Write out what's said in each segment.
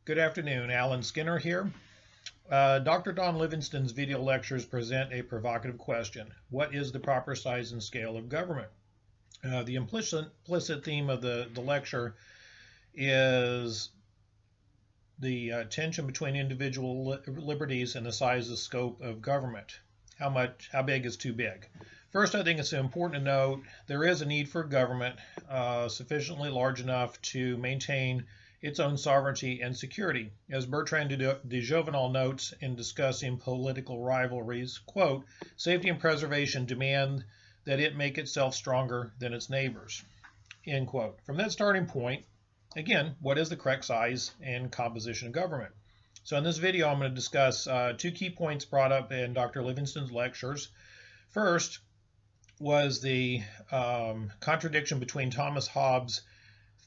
Good afternoon, Alan Skinner here. Dr. Don Livingston's video lectures present a provocative question. What is the proper size and scale of government? The implicit theme of the lecture is the tension between individual liberties and the size and scope of government. How big is too big? First, I think it's important to note there is a need for government sufficiently large enough to maintain its own sovereignty and security. As Bertrand de Jouvenel notes in discussing political rivalries, quote, safety and preservation demand that it make itself stronger than its neighbors, end quote. From that starting point, again, what is the correct size and composition of government? So in this video, I'm going to discuss two key points brought up in Dr. Livingston's lectures. First was the contradiction between Thomas Hobbes'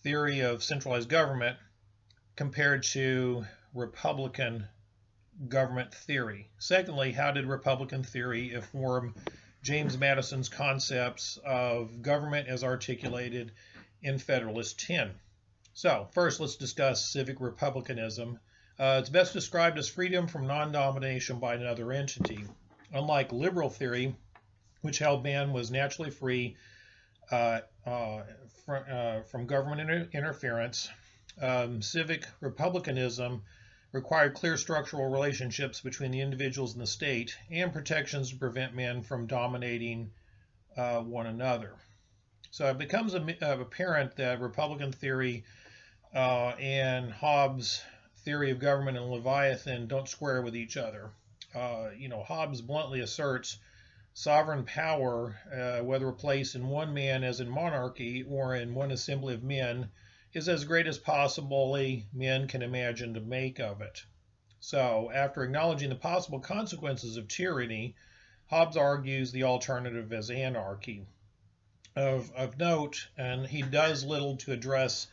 theory of centralized government compared to Republican government theory. Secondly, how did Republican theory inform James Madison's concepts of government as articulated in Federalist 10? So first, let's discuss civic republicanism. It's best described as freedom from non-domination by another entity. Unlike liberal theory, which held man was naturally free from government interference, civic republicanism required clear structural relationships between the individuals and the state and protections to prevent men from dominating one another. So it becomes apparent that Republican theory and Hobbes' theory of government and Leviathan don't square with each other. Hobbes bluntly asserts sovereign power, whether placed in one man as in monarchy or in one assembly of men, is as great as possibly men can imagine to make of it. So, after acknowledging the possible consequences of tyranny, Hobbes argues the alternative as anarchy. Of note, and he does little to address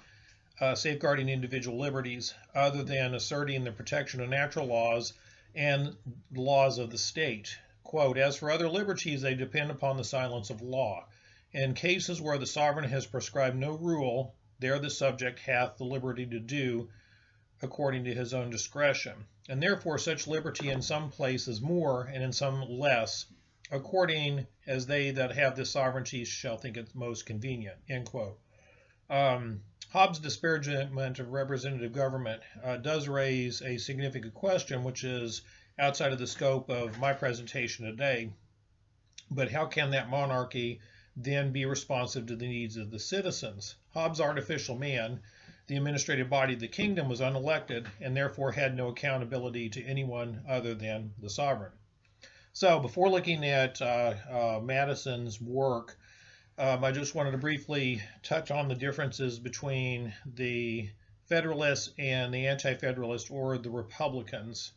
safeguarding individual liberties other than asserting the protection of natural laws and the laws of the state. Quote, as for other liberties, they depend upon the silence of law. In cases where the sovereign has prescribed no rule, there the subject hath the liberty to do according to his own discretion. And therefore such liberty in some places more, and in some less, according as they that have this sovereignty shall think it most convenient, end quote. Hobbes' disparagement of representative government does raise a significant question, which is outside of the scope of my presentation today. But how can that monarchy then be responsive to the needs of the citizens? Hobbes' artificial man, the administrative body of the kingdom, was unelected and therefore had no accountability to anyone other than the sovereign. So before looking at Madison's work, I just wanted to briefly touch on the differences between the Federalists and the Anti-Federalists, or the Republicans,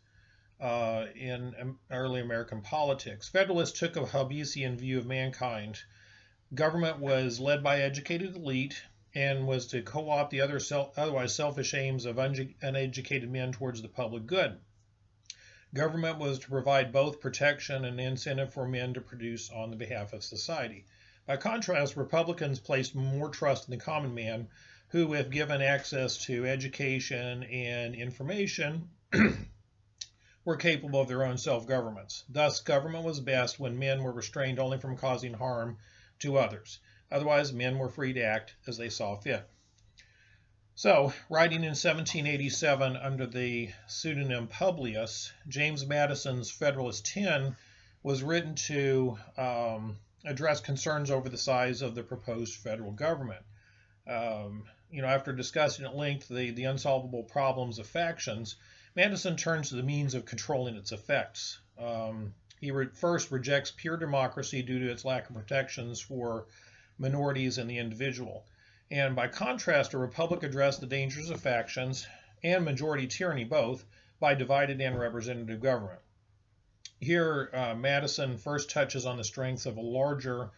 in early American politics. Federalists took a Hobbesian view of mankind. Government was led by educated elite and was to co-opt the otherwise selfish aims of uneducated men towards the public good. Government was to provide both protection and incentive for men to produce on the behalf of society. By contrast, Republicans placed more trust in the common man, who, if given access to education and information, were capable of their own self-governments. Thus, government was best when men were restrained only from causing harm to others. Otherwise, men were free to act as they saw fit. So, writing in 1787 under the pseudonym Publius, James Madison's Federalist 10 was written to address concerns over the size of the proposed federal government. After discussing at length the unsolvable problems of factions, Madison turns to the means of controlling its effects. He first rejects pure democracy due to its lack of protections for minorities and the individual. And by contrast, a republic addressed the dangers of factions and majority tyranny both by divided and representative government. Here, Madison first touches on the strengths of a larger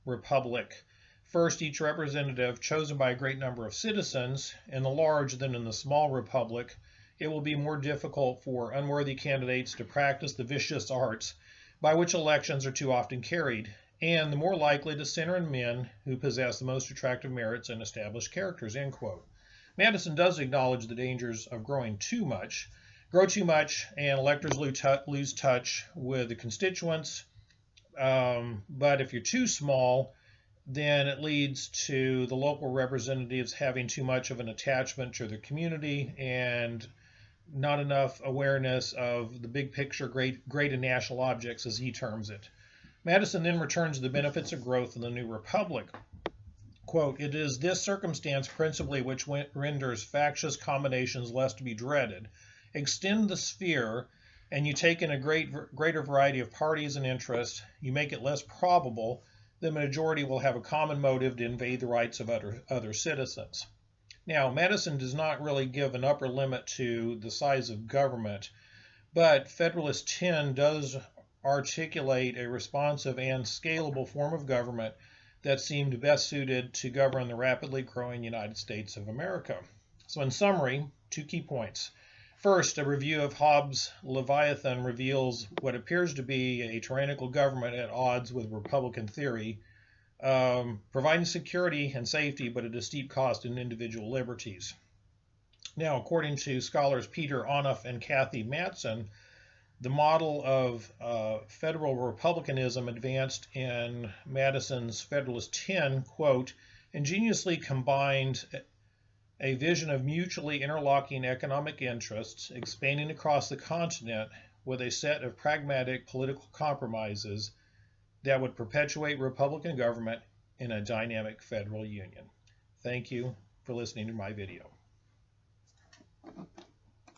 republic. First, each representative chosen by a great number of citizens. In the large than in the small republic, it will be more difficult for unworthy candidates to practice the vicious arts by which elections are too often carried, and the more likely to center in men who possess the most attractive merits and established characters, end quote. Madison does acknowledge the dangers of growing too much. Grow too much, and electors lose touch with the constituents. But if you're too small, then it leads to the local representatives having too much of an attachment to the community and not enough awareness of the big picture, great and national objects, as he terms it. Madison then returns to the benefits of growth in the new republic. Quote, "It is this circumstance principally which renders factious combinations less to be dreaded. Extend the sphere, and you take in a greater variety of parties and interests. You make it less probable the majority will have a common motive to invade the rights of other citizens." Now, Madison does not really give an upper limit to the size of government, but Federalist 10 does articulate a responsive and scalable form of government that seemed best suited to govern the rapidly growing United States of America. So in summary, 2 key points. First, a review of Hobbes' Leviathan reveals what appears to be a tyrannical government at odds with Republican theory, providing security and safety, but at a steep cost in individual liberties. Now, according to scholars Peter Onoff and Kathy Matson, the model of federal republicanism advanced in Madison's Federalist 10, quote, ingeniously combined a vision of mutually interlocking economic interests expanding across the continent with a set of pragmatic political compromises that would perpetuate Republican government in a dynamic federal union. Thank you for listening to my video.